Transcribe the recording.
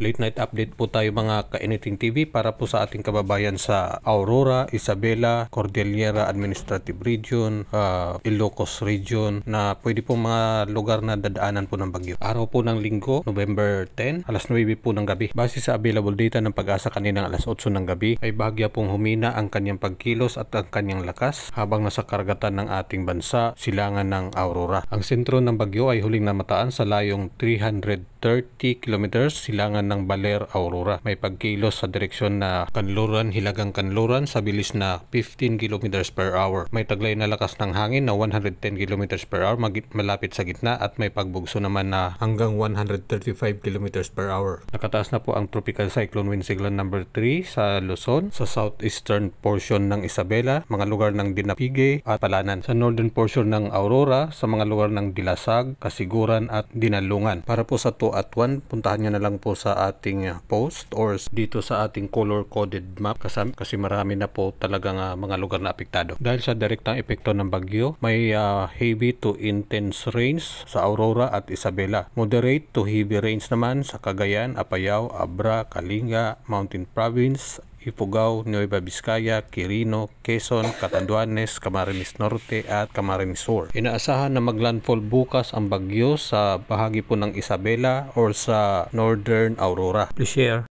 Late night update po tayo mga ka-Anything TV para po sa ating kababayan sa Aurora, Isabela, Cordillera Administrative Region, Ilocos Region na pwede po mga lugar na dadaanan po ng bagyo. Araw po ng Linggo, November 10, alas 9 po ng gabi. Base sa available data ng Pag-asa kaninang alas 8 ng gabi ay bahagya pong humina ang kanyang pagkilos at ang kanyang lakas habang nasa karagatan ng ating bansa, silangan ng Aurora. Ang sentro ng bagyo ay huling namataan sa layong 330 kilometers silangan ng Baler, Aurora. May pagkilos sa direksyon na Kanluran, Hilagang Kanluran sa bilis na 15 kilometers per hour. May taglay na lakas ng hangin na 110 kilometers per hour malapit sa gitna at may pagbugso naman na hanggang 135 kilometers per hour. Nakataas na po ang Tropical Cyclone Wind Signal number 3 sa Luzon, sa southeastern portion ng Isabela, mga lugar ng Dinapige at Palanan. Sa northern portion ng Aurora, sa mga lugar ng Dilasag, Kasiguran at Dinalungan. Para po sa 2 at 1, puntahan nyo na lang po sa ating post or dito sa ating color-coded map kasi marami na po talagang mga lugar na apektado. Dahil sa direktang epekto ng bagyo, may heavy to intense rains sa Aurora at Isabela. Moderate to heavy rains naman sa Cagayan, Apayao, Abra, Kalinga, Mountain Province, Ifugao, Nueva Vizcaya, Quirino, Quezon, Catanduanes, Camarines Norte at Camarines Sur. Inaasahan na maglandfall bukas ang bagyo sa bahagi po ng Isabela or sa Northern Aurora. Please share.